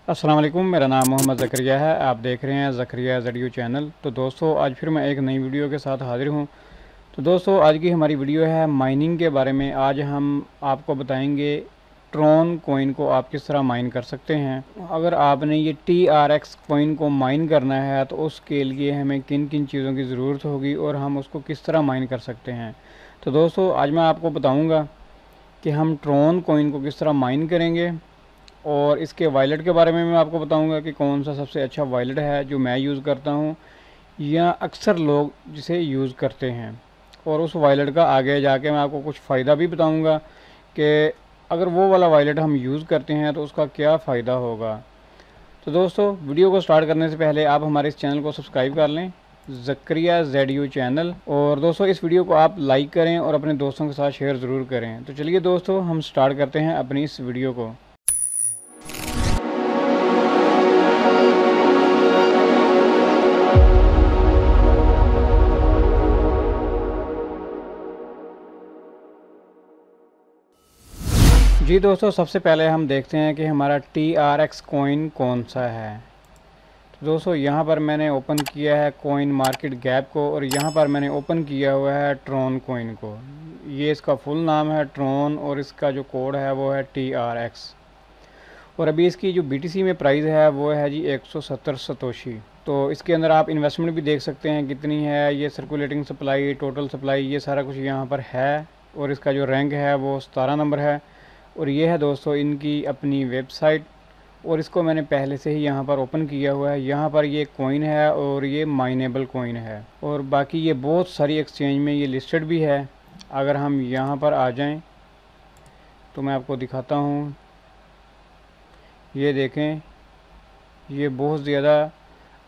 अस्सलाम वालेकुम, मेरा नाम मोहम्मद ज़करिया है। आप देख रहे हैं ज़करिया ज़रियो चैनल। तो दोस्तों, आज फिर मैं एक नई वीडियो के साथ हाज़िर हूँ। तो दोस्तों, आज की हमारी वीडियो है माइनिंग के बारे में। आज हम आपको बताएंगे ट्रॉन कॉइन को आप किस तरह माइन कर सकते हैं। अगर आपने ये TRX कॉइन को माइन करना है तो उसके लिए हमें किन किन चीज़ों की ज़रूरत होगी और हम उसको किस तरह माइन कर सकते हैं। तो दोस्तों, आज मैं आपको बताऊँगा कि हम ट्रॉन कॉइन को किस तरह माइन करेंगे, और इसके वायलेट के बारे में मैं आपको बताऊंगा कि कौन सा सबसे अच्छा वायलेट है जो मैं यूज़ करता हूं या अक्सर लोग जिसे यूज़ करते हैं। और उस वायलेट का आगे जाके मैं आपको कुछ फ़ायदा भी बताऊंगा कि अगर वो वाला वायलेट हम यूज़ करते हैं तो उसका क्या फ़ायदा होगा। तो दोस्तों, वीडियो को स्टार्ट करने से पहले आप हमारे इस चैनल को सब्सक्राइब कर लें, ज़करिया ज़ेड चैनल। और दोस्तों, इस वीडियो को आप लाइक करें और अपने दोस्तों के साथ शेयर ज़रूर करें। तो चलिए दोस्तों, हम स्टार्ट करते हैं अपनी इस वीडियो को। जी दोस्तों, सबसे पहले हम देखते हैं कि हमारा TRX कॉइन कौन सा है। तो दोस्तों, यहाँ पर मैंने ओपन किया है कॉइन मार्केट गैप को, और यहाँ पर मैंने ओपन किया हुआ है ट्रॉन कॉइन को। ये इसका फुल नाम है ट्रॉन, और इसका जो कोड है वो है TRX। और अभी इसकी जो BTC में प्राइस है वो है जी 170 सतोशी। तो इसके अंदर आप इन्वेस्टमेंट भी देख सकते हैं कितनी है। ये सर्कुलेटिंग सप्लाई, टोटल सप्लाई, ये सारा कुछ यहाँ पर है। और इसका जो रैंक है वो 17 नंबर है। और ये है दोस्तों इनकी अपनी वेबसाइट, और इसको मैंने पहले से ही यहाँ पर ओपन किया हुआ है। यहाँ पर ये कॉइन है और ये माइनेबल कॉइन है, और बाकी ये बहुत सारी एक्सचेंज में ये लिस्टेड भी है। अगर हम यहाँ पर आ जाएं तो मैं आपको दिखाता हूँ। ये देखें, ये बहुत ज़्यादा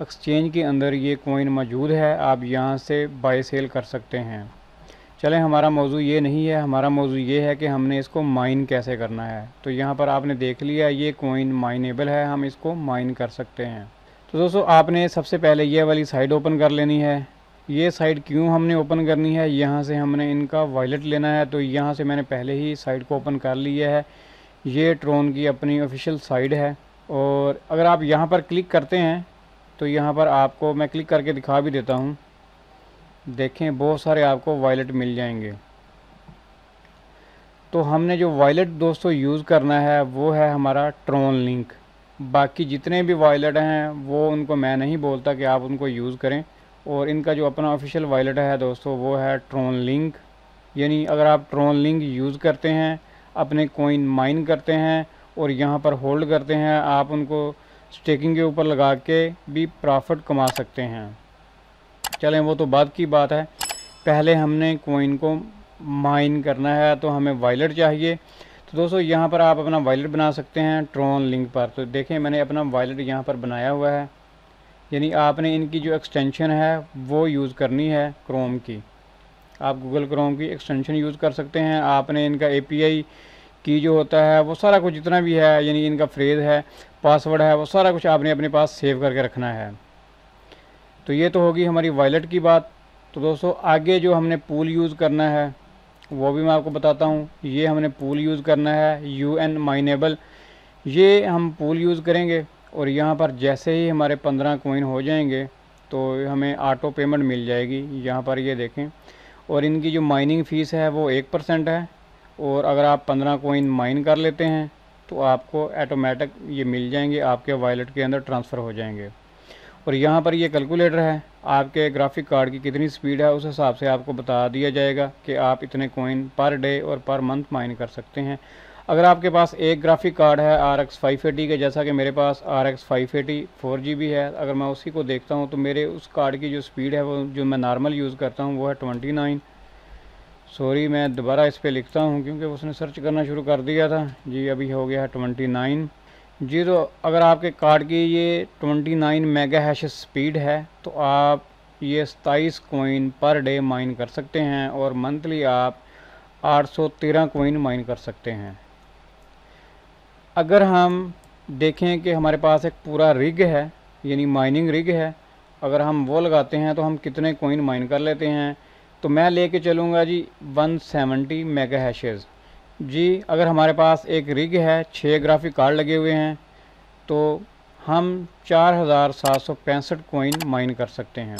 एक्सचेंज के अंदर ये कॉइन मौजूद है। आप यहाँ से बाय सेल कर सकते हैं। चलें, हमारा मौजू ये नहीं है। हमारा मौजू ये है कि हमने इसको माइन कैसे करना है। तो यहाँ पर आपने देख लिया ये कॉइन माइनेबल है, हम इसको माइन कर सकते हैं। तो दोस्तों, आपने सबसे पहले ये वाली साइट ओपन कर लेनी है। ये साइट क्यों हमने ओपन करनी है, यहाँ से हमने इनका वायलेट लेना है। तो यहाँ से मैंने पहले ही साइट को ओपन कर लिया है। ये ट्रॉन की अपनी ऑफिशियल साइट है। और अगर आप यहाँ पर क्लिक करते हैं तो यहाँ पर आपको मैं क्लिक करके दिखा भी देता हूँ। देखें, बहुत सारे आपको वायलेट मिल जाएंगे। तो हमने जो वायलेट दोस्तों यूज़ करना है वो है हमारा ट्रॉन लिंक। बाकी जितने भी वायलेट हैं वो उनको मैं नहीं बोलता कि आप उनको यूज़ करें। और इनका जो अपना ऑफिशियल वायलेट है दोस्तों वो है ट्रॉन लिंक। यानी अगर आप ट्रॉन लिंक यूज़ करते हैं, अपने कॉइन माइन करते हैं और यहाँ पर होल्ड करते हैं, आप उनको स्टेकिंग के ऊपर लगा के भी प्रॉफिट कमा सकते हैं। चलें, वो तो बाद की बात है। पहले हमने कॉइन को माइन करना है तो हमें वायलेट चाहिए। तो दोस्तों, यहाँ पर आप अपना वायलेट बना सकते हैं ट्रॉन लिंक पर। तो देखें, मैंने अपना वायलेट यहाँ पर बनाया हुआ है। यानी आपने इनकी जो एक्सटेंशन है वो यूज़ करनी है क्रोम की। आप गूगल क्रोम की एक्सटेंशन यूज़ कर सकते हैं। आपने इनका API की जो होता है वो सारा कुछ जितना भी है, यानी इनका फ्रेज़ है, पासवर्ड है, वो सारा कुछ आपने अपने पास सेव करके रखना है। तो ये तो होगी हमारी वायलेट की बात। तो दोस्तों, आगे जो हमने पूल यूज़ करना है वो भी मैं आपको बताता हूँ। ये हमने पूल यूज़ करना है UN माइनेबल। ये हम पूल यूज़ करेंगे, और यहाँ पर जैसे ही हमारे 15 कॉइन हो जाएंगे तो हमें ऑटो पेमेंट मिल जाएगी। यहाँ पर ये देखें, और इनकी जो माइनिंग फ़ीस है वो 1% है। और अगर आप 15 कॉइन माइन कर लेते हैं तो आपको ऑटोमेटिक ये मिल जाएंगे, आपके वॉलेट के अंदर ट्रांसफ़र हो जाएंगे। और यहाँ पर ये कैलकुलेटर है, आपके ग्राफिक कार्ड की कितनी स्पीड है उस हिसाब से आपको बता दिया जाएगा कि आप इतने कॉइन पर डे और पर मंथ माइन कर सकते हैं। अगर आपके पास एक ग्राफिक कार्ड है RX 580 के, जैसा कि मेरे पास RX 580 4GB है, अगर मैं उसी को देखता हूँ तो मेरे उस कार्ड की जो स्पीड है वो जो मैं नॉर्मल यूज़ करता हूँ वो है 29। सॉरी, मैं दोबारा इस पर लिखता हूँ क्योंकि उसने सर्च करना शुरू कर दिया था जी। अभी हो गया है 29 जी। तो अगर आपके कार्ड की ये 29 मेगा हैश स्पीड है तो आप ये 27 कॉइन पर डे माइन कर सकते हैं, और मंथली आप 813 कॉइन माइन कर सकते हैं। अगर हम देखें कि हमारे पास एक पूरा रिग है, यानी माइनिंग रिग है, अगर हम वो लगाते हैं तो हम कितने कॉइन माइन कर लेते हैं। तो मैं लेके चलूँगा जी 170 मेगा हैशेज़ जी। अगर हमारे पास एक रिग है, 6 ग्राफिक कार्ड लगे हुए हैं, तो हम 4765 कॉइन माइन कर सकते हैं।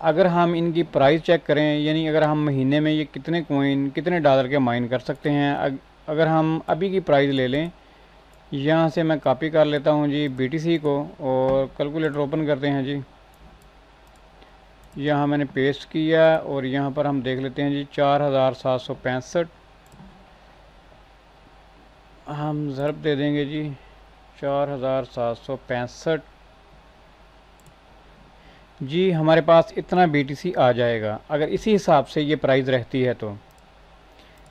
अगर हम इनकी प्राइस चेक करें, यानी अगर हम महीने में ये कितने कॉइन कितने डॉलर के माइन कर सकते हैं, अगर हम अभी की प्राइस ले लें, यहाँ से मैं कॉपी कर लेता हूँ जी BTC को और कैलकुलेटर ओपन करते हैं जी। यहाँ मैंने पेस्ट किया और यहाँ पर हम देख लेते हैं जी 4765 हम ज़रब दे देंगे जी 4765 जी, हमारे पास इतना BTC आ जाएगा अगर इसी हिसाब से ये प्राइस रहती है। तो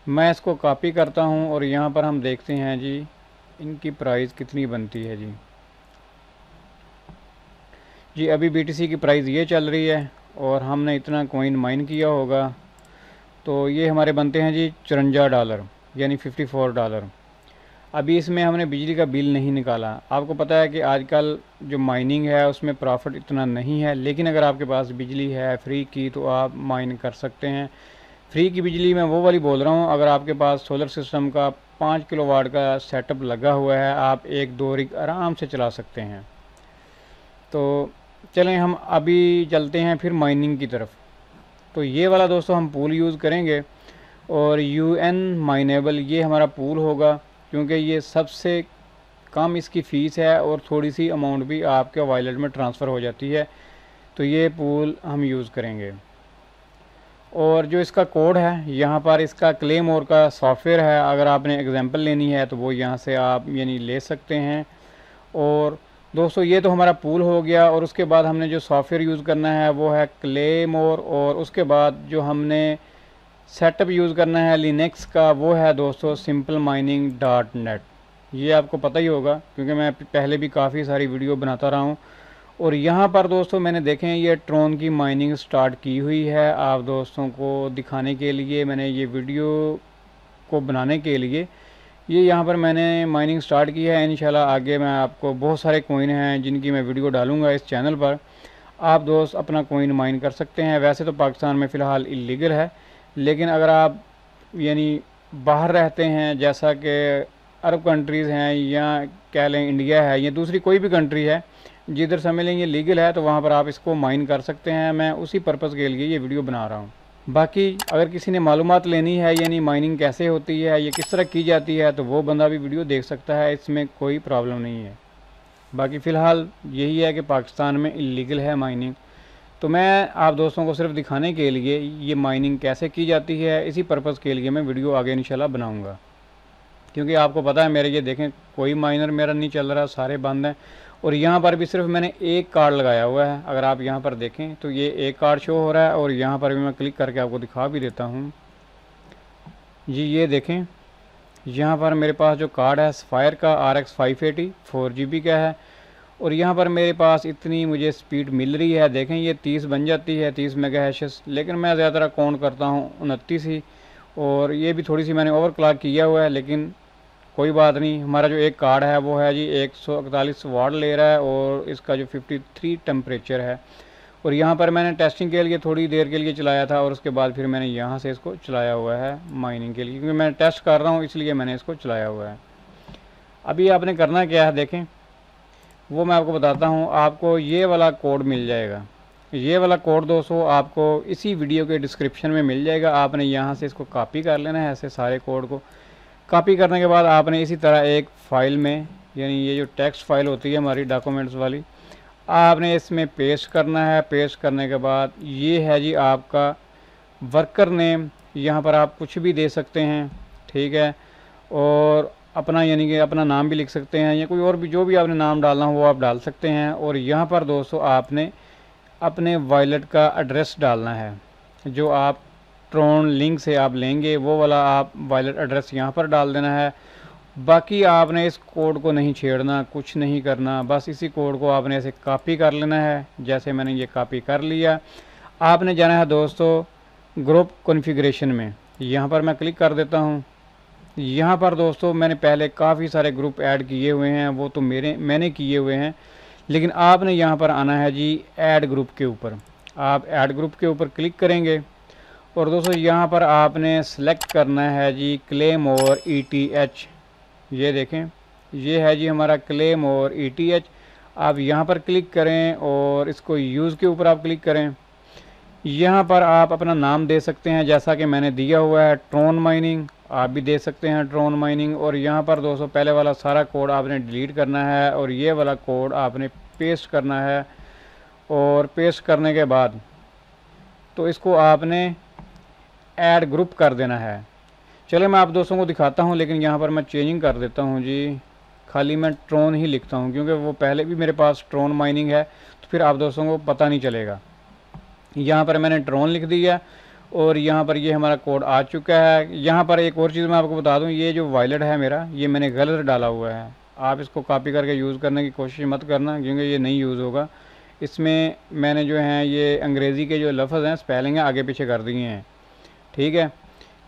मैं इसको कॉपी करता हूँ और यहाँ पर हम देखते हैं जी इनकी प्राइस कितनी बनती है जी अभी BTC की प्राइस ये चल रही है और हमने इतना कॉइन माइन किया होगा तो ये हमारे बनते हैं जी $54 यानी $54। अभी इसमें हमने बिजली का बिल नहीं निकाला। आपको पता है कि आजकल जो माइनिंग है उसमें प्रॉफिट इतना नहीं है, लेकिन अगर आपके पास बिजली है फ्री की तो आप माइन कर सकते हैं। फ्री की बिजली मैं वो वाली बोल रहा हूँ, अगर आपके पास सोलर सिस्टम का 5 किलोवाट का सेटअप लगा हुआ है, आप 1-2 रिग आराम से चला सकते हैं। तो चलें हम अभी चलते हैं फिर माइनिंग की तरफ। तो ये वाला दोस्तों हम पूल यूज़ करेंगे और UN माइनेबल ये हमारा पूल होगा, क्योंकि ये सबसे कम इसकी फ़ीस है और थोड़ी सी अमाउंट भी आपके वॉलेट में ट्रांसफ़र हो जाती है। तो ये पूल हम यूज़ करेंगे। और जो इसका कोड है, यहाँ पर इसका क्लेमोर का सॉफ्टवेयर है, अगर आपने एग्जांपल लेनी है तो वो यहाँ से आप यानी ले सकते हैं। और दोस्तों ये तो हमारा पूल हो गया और उसके बाद हमने जो सॉफ्टवेयर यूज़ करना है वो है क्लेमोर, और उसके बाद जो हमने सेटअप यूज़ करना है लिनक्स का वो है दोस्तों simpleMining.net। ये आपको पता ही होगा क्योंकि मैं पहले भी काफ़ी सारी वीडियो बनाता रहा हूँ। और यहाँ पर दोस्तों मैंने देखें ये ट्रोन की माइनिंग स्टार्ट की हुई है। आप दोस्तों को दिखाने के लिए मैंने ये वीडियो को बनाने के लिए ये यहाँ पर मैंने माइनिंग स्टार्ट की है। इंशाल्लाह आगे मैं आपको बहुत सारे कॉइन हैं जिनकी मैं वीडियो डालूँगा इस चैनल पर, आप दोस्त अपना कॉइन माइन कर सकते हैं। वैसे तो पाकिस्तान में फ़िलहाल इलीगल है, लेकिन अगर आप यानी बाहर रहते हैं, जैसा कि अरब कंट्रीज़ हैं या कह लें इंडिया है या दूसरी कोई भी कंट्री है जिधर समझ लें ये लीगल है, तो वहाँ पर आप इसको माइन कर सकते हैं। मैं उसी पर्पज़ के लिए ये वीडियो बना रहा हूँ। बाकी अगर किसी ने मालूमात लेनी है यानी माइनिंग कैसे होती है, ये किस तरह की जाती है, तो वो बंदा भी वीडियो देख सकता है, इसमें कोई प्रॉब्लम नहीं है। बाकी फ़िलहाल यही है कि पाकिस्तान में इलीगल है माइनिंग। तो मैं आप दोस्तों को सिर्फ दिखाने के लिए ये माइनिंग कैसे की जाती है, इसी पर्पज़ के लिए मैं वीडियो आगे इंशाल्लाह बनाऊंगा। क्योंकि आपको पता है मेरे ये देखें कोई माइनर मेरा नहीं चल रहा, सारे बंद हैं। और यहाँ पर भी सिर्फ मैंने एक कार्ड लगाया हुआ है। अगर आप यहाँ पर देखें तो ये एक कार्ड शो हो रहा है और यहाँ पर भी मैं क्लिक करके आपको दिखा भी देता हूँ जी। ये देखें यहाँ पर मेरे पास जो कार्ड है सफ़ायर का RX 580 4GB का है और यहाँ पर मेरे पास इतनी मुझे स्पीड मिल रही है। देखें ये 30 बन जाती है, 30 मेगाहर्ट्ज़, लेकिन मैं ज़्यादातर काउंट करता हूँ 29 ही। और ये भी थोड़ी सी मैंने ओवर क्लॉक किया हुआ है, लेकिन कोई बात नहीं। हमारा जो एक कार्ड है वो है जी 141 वाट ले रहा है और इसका जो 53 टेम्परेचर है। और यहाँ पर मैंने टेस्टिंग के लिए थोड़ी देर के लिए चलाया था और उसके बाद फिर मैंने यहाँ से इसको चलाया हुआ है माइनिंग के लिए, क्योंकि मैं टेस्ट कर रहा हूँ इसलिए मैंने इसको चलाया हुआ है। अभी आपने करना क्या है देखें, वो मैं आपको बताता हूँ। आपको ये वाला कोड मिल जाएगा, ये वाला कोड दोस्तों आपको इसी वीडियो के डिस्क्रिप्शन में मिल जाएगा। आपने यहाँ से इसको कॉपी कर लेना है, ऐसे सारे कोड को कॉपी करने के बाद आपने इसी तरह एक फ़ाइल में, यानी ये जो टेक्स्ट फाइल होती है हमारी डॉक्यूमेंट्स वाली, आपने इसमें पेस्ट करना है। पेस्ट करने के बाद ये है जी आपका वर्कर नेम, यहाँ पर आप कुछ भी दे सकते हैं, ठीक है। और अपना यानी कि अपना नाम भी लिख सकते हैं या कोई और भी जो भी आपने नाम डालना हो वो आप डाल सकते हैं। और यहाँ पर दोस्तों आपने अपने वॉलेट का एड्रेस डालना है, जो आप ट्रोन लिंक से आप लेंगे वो वाला आप वॉलेट एड्रेस यहाँ पर डाल देना है। बाकी आपने इस कोड को नहीं छेड़ना, कुछ नहीं करना, बस इसी कोड को आपने ऐसे कॉपी कर लेना है। जैसे मैंने ये कॉपी कर लिया, आपने जाना है दोस्तों ग्रुप कॉन्फ़िगरेशन में। यहाँ पर मैं क्लिक कर देता हूँ। यहाँ पर दोस्तों मैंने पहले काफ़ी सारे ग्रुप ऐड किए हुए हैं, वो तो मैंने किए हुए हैं, लेकिन आपने यहाँ पर आना है जी ऐड ग्रुप के ऊपर। आप ऐड ग्रुप के ऊपर क्लिक करेंगे और दोस्तों यहाँ पर आपने सेलेक्ट करना है जी क्लेमोर ETH। ये देखें ये है जी हमारा क्लेम और ETH। आप यहाँ पर क्लिक करें और इसको यूज़ के ऊपर आप क्लिक करें। यहाँ पर आप अपना नाम दे सकते हैं, जैसा कि मैंने दिया हुआ है ट्रोन माइनिंग, आप भी दे सकते हैं ट्रोन माइनिंग। और यहाँ पर दोस्तों पहले वाला सारा कोड आपने डिलीट करना है और ये वाला कोड आपने पेस्ट करना है। और पेस्ट करने के बाद तो इसको आपने ऐड ग्रुप कर देना है। चलो मैं आप दोस्तों को दिखाता हूँ, लेकिन यहाँ पर मैं चेंजिंग कर देता हूँ जी, खाली मैं ट्रोन ही लिखता हूँ क्योंकि वो पहले भी मेरे पास ट्रोन माइनिंग है, तो फिर आप दोस्तों को पता नहीं चलेगा। यहाँ पर मैंने ट्रोन लिख दिया और यहाँ पर ये हमारा कोड आ चुका है। यहाँ पर एक और चीज़ मैं आपको बता दूँ, ये जो वॉलेट है मेरा, ये मैंने गलत डाला हुआ है। आप इसको कॉपी करके यूज़ करने की कोशिश मत करना क्योंकि ये नहीं यूज़ होगा। इसमें मैंने जो है ये अंग्रेज़ी के जो लफ्ज़ हैं, स्पेलिंग है, आगे पीछे कर दिए हैं, ठीक है।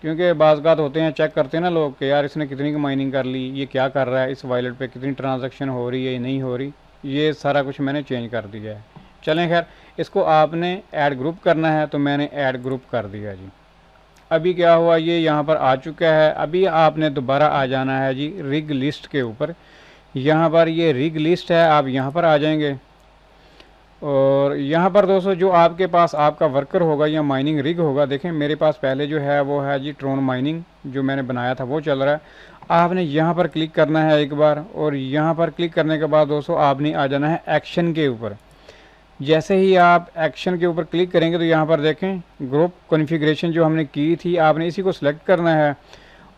क्योंकि बाज़ होते हैं, चेक करते हैं ना लोग कि यार इसने कितनी की माइनिंग कर ली, ये क्या कर रहा है, इस वॉलेट पे कितनी ट्रांजैक्शन हो रही है या नहीं हो रही। ये सारा कुछ मैंने चेंज कर दिया है। चलें खैर, इसको आपने ऐड ग्रुप करना है, तो मैंने ऐड ग्रुप कर दिया जी। अभी क्या हुआ, ये यहाँ पर आ चुका है। अभी आपने दोबारा आ जाना है जी रिग लिस्ट के ऊपर। यहाँ पर ये रिग लिस्ट है, आप यहाँ पर आ जाएंगे और यहाँ पर दोस्तों जो आपके पास आपका वर्कर होगा या माइनिंग रिग होगा, देखें मेरे पास पहले जो है वो है जी ट्रोन माइनिंग, जो मैंने बनाया था वो चल रहा है। आपने यहाँ पर क्लिक करना है एक बार और यहाँ पर क्लिक करने के बाद दोस्तों आपने आ जाना है एक्शन के ऊपर। जैसे ही आप एक्शन के ऊपर क्लिक करेंगे तो यहाँ पर देखें ग्रुप कॉन्फ़िगरेशन जो हमने की थी, आपने इसी को सिलेक्ट करना है।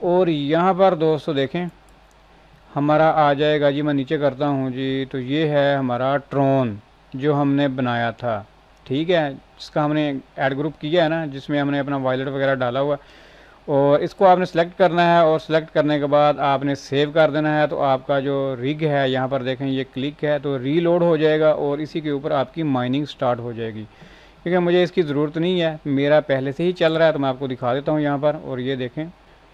और यहाँ पर दोस्तों देखें हमारा आ जाएगा जी, मैं नीचे करता हूँ जी, तो ये है हमारा ट्रोन जो हमने बनाया था, ठीक है, जिसका हमने ऐड ग्रुप किया है ना, जिसमें हमने अपना वॉलेट वगैरह डाला हुआ। और इसको आपने सेलेक्ट करना है और सेलेक्ट करने के बाद आपने सेव कर देना है। तो आपका जो रिग है यहाँ पर देखें ये क्लिक है तो रीलोड हो जाएगा और इसी के ऊपर आपकी माइनिंग स्टार्ट हो जाएगी। क्योंकि मुझे इसकी ज़रूरत नहीं है, मेरा पहले से ही चल रहा है, तो मैं आपको दिखा देता हूँ यहाँ पर। और ये देखें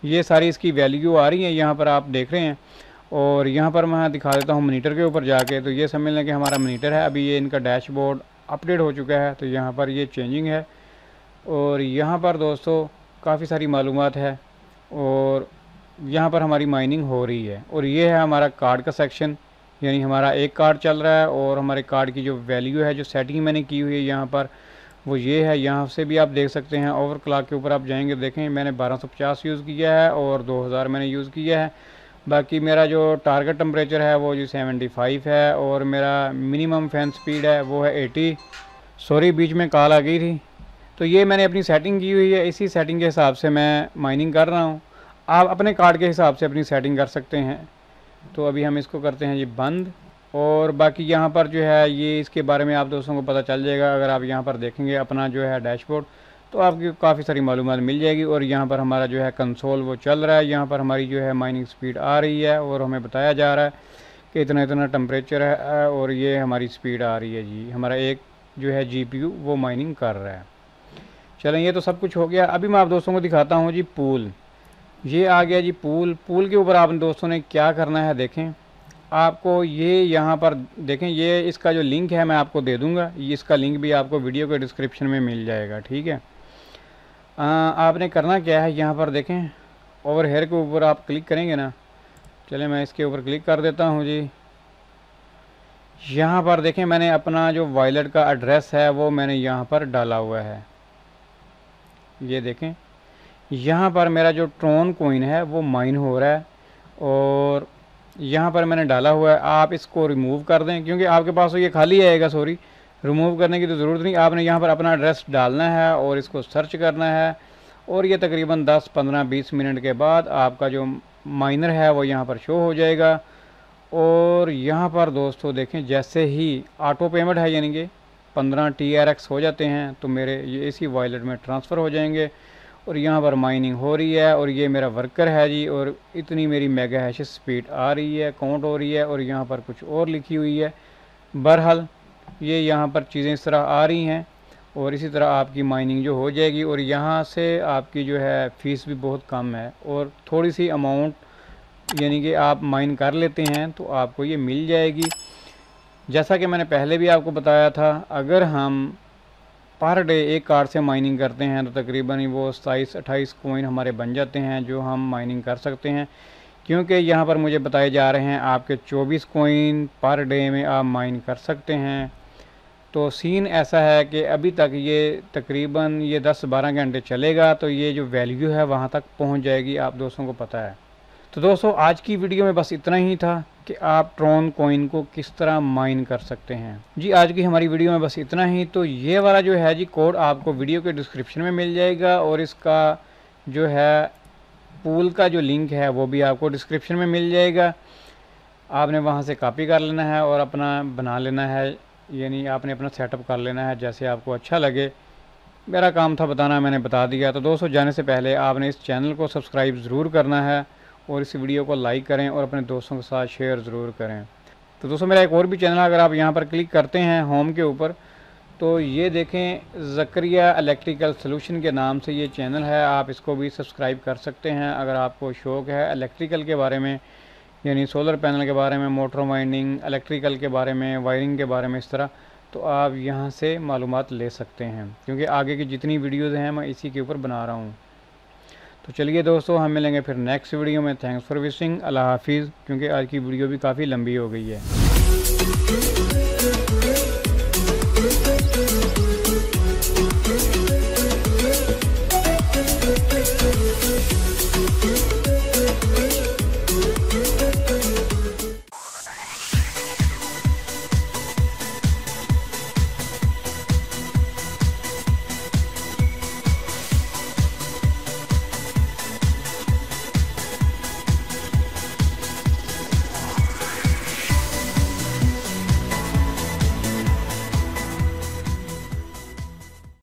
ये सारी इसकी वैल्यू आ रही है, यहाँ पर आप देख रहे हैं। और यहाँ पर मैं दिखा देता हूँ मॉनिटर के ऊपर जाके, तो ये समझ लें कि हमारा मॉनिटर है। अभी ये इनका डैशबोर्ड अपडेट हो चुका है, तो यहाँ पर ये चेंजिंग है। और यहाँ पर दोस्तों काफ़ी सारी मालूमात है और यहाँ पर हमारी माइनिंग हो रही है। और ये है हमारा कार्ड का सेक्शन, यानी हमारा एक कार्ड चल रहा है और हमारे कार्ड की जो वैल्यू है, जो सेटिंग मैंने की हुई है यहाँ पर, वो ये है। यहाँ से भी आप देख सकते हैं, ओवर क्लॉक के ऊपर आप जाएंगे, देखें मैंने 1250 यूज़ किया है और 2000 मैंने यूज़ किया है। बाकी मेरा जो टारगेट टेम्परेचर है वो जी 75 है और मेरा मिनिमम फैन स्पीड है वो है 80। सॉरी बीच में कॉल आ गई थी। तो ये मैंने अपनी सेटिंग की हुई है, इसी सेटिंग के हिसाब से मैं माइनिंग कर रहा हूँ। आप अपने कार्ड के हिसाब से अपनी सेटिंग कर सकते हैं। तो अभी हम इसको करते हैं जी बंद। और बाकी यहाँ पर जो है ये इसके बारे में आप दोस्तों को पता चल जाएगा। अगर आप यहाँ पर देखेंगे अपना जो है डैशबोर्ड, तो आपकी काफ़ी सारी मालूमात मिल जाएगी। और यहाँ पर हमारा जो है कंसोल वो चल रहा है, यहाँ पर हमारी जो है माइनिंग स्पीड आ रही है और हमें बताया जा रहा है कि इतना इतना टेम्परेचर है और ये हमारी स्पीड आ रही है जी। हमारा एक जो है GPU वो माइनिंग कर रहा है। चलें ये तो सब कुछ हो गया। अभी मैं आप दोस्तों को दिखाता हूँ जी पूल। ये आ गया जी पूल। पूल के ऊपर आप दोस्तों ने क्या करना है, देखें आपको ये यहाँ पर देखें, ये इसका जो लिंक है मैं आपको दे दूँगा, ये इसका लिंक भी आपको वीडियो के डिस्क्रिप्शन में मिल जाएगा, ठीक है। आपने करना क्या है, यहाँ पर देखें ओवर हेयर के ऊपर आप क्लिक करेंगे ना। चलें मैं इसके ऊपर क्लिक कर देता हूँ जी। यहाँ पर देखें मैंने अपना जो वॉलेट का एड्रेस है वो मैंने यहाँ पर डाला हुआ है। ये देखें यहाँ पर मेरा जो ट्रोन कॉइन है वो माइन हो रहा है और यहाँ पर मैंने डाला हुआ है। आप इसको रिमूव कर दें क्योंकि आपके पास तो ये खाली आएगा, सॉरी रिमूव करने की तो ज़रूरत नहीं। आपने यहाँ पर अपना एड्रेस डालना है और इसको सर्च करना है और ये तकरीबन 10, 15, 20 मिनट के बाद आपका जो माइनर है वो यहाँ पर शो हो जाएगा। और यहाँ पर दोस्तों देखें जैसे ही ऑटो पेमेंट है, यानी कि 15 TRX हो जाते हैं तो मेरे ये इसी वॉलेट में ट्रांसफ़र हो जाएंगे। और यहाँ पर माइनिंग हो रही है और ये मेरा वर्कर है जी और इतनी मेरी मेगा हैश स्पीड आ रही है, काउंट हो रही है। और यहाँ पर कुछ और लिखी हुई है। बहरहाल ये यहाँ पर चीज़ें इस तरह आ रही हैं और इसी तरह आपकी माइनिंग जो हो जाएगी। और यहाँ से आपकी जो है फ़ीस भी बहुत कम है और थोड़ी सी अमाउंट यानी कि आप माइन कर लेते हैं तो आपको ये मिल जाएगी। जैसा कि मैंने पहले भी आपको बताया था, अगर हम पर डे एक कार्ड से माइनिंग करते हैं तो तकरीबन वो 27-28 कॉइन हमारे बन जाते हैं जो हम माइनिंग कर सकते हैं। क्योंकि यहाँ पर मुझे बताए जा रहे हैं आपके 24 कॉइन पर डे में आप माइन कर सकते हैं। तो सीन ऐसा है कि अभी तक ये तकरीबन ये 10-12 घंटे चलेगा, तो ये जो वैल्यू है वहाँ तक पहुँच जाएगी, आप दोस्तों को पता है। तो दोस्तों आज की वीडियो में बस इतना ही था कि आप ट्रॉन कॉइन को किस तरह माइन कर सकते हैं। जी आज की हमारी वीडियो में बस इतना ही। तो ये वाला जो है जी कोड आपको वीडियो के डिस्क्रिप्शन में मिल जाएगा, और इसका जो है पूल का जो लिंक है वो भी आपको डिस्क्रिप्शन में मिल जाएगा। आपने वहाँ से कॉपी कर लेना है और अपना बना लेना है, यानी आपने अपना सेटअप कर लेना है जैसे आपको अच्छा लगे। मेरा काम था बताना, मैंने बता दिया। तो दोस्तों जाने से पहले आपने इस चैनल को सब्सक्राइब ज़रूर करना है और इस वीडियो को लाइक करें और अपने दोस्तों के साथ शेयर ज़रूर करें। तो दोस्तों मेरा एक और भी चैनल है, अगर आप यहाँ पर क्लिक करते हैं होम के ऊपर तो ये देखें ज़करिया इलेक्ट्रिकल सॉल्यूशन के नाम से ये चैनल है, आप इसको भी सब्सक्राइब कर सकते हैं। अगर आपको शौक़ है इलेक्ट्रिकल के बारे में, यानी सोलर पैनल के बारे में, मोटर वाइंडिंग, इलेक्ट्रिकल के बारे में, वायरिंग के बारे में, इस तरह, तो आप यहाँ से मालूमात ले सकते हैं, क्योंकि आगे की जितनी वीडियोज़ हैं मैं इसी के ऊपर बना रहा हूँ। तो चलिए दोस्तों हम मिलेंगे फिर नेक्स्ट वीडियो में। थैंक्स फॉर विशिंग, अल्लाह हाफिज़, क्योंकि आज की वीडियो भी काफ़ी लंबी हो गई है।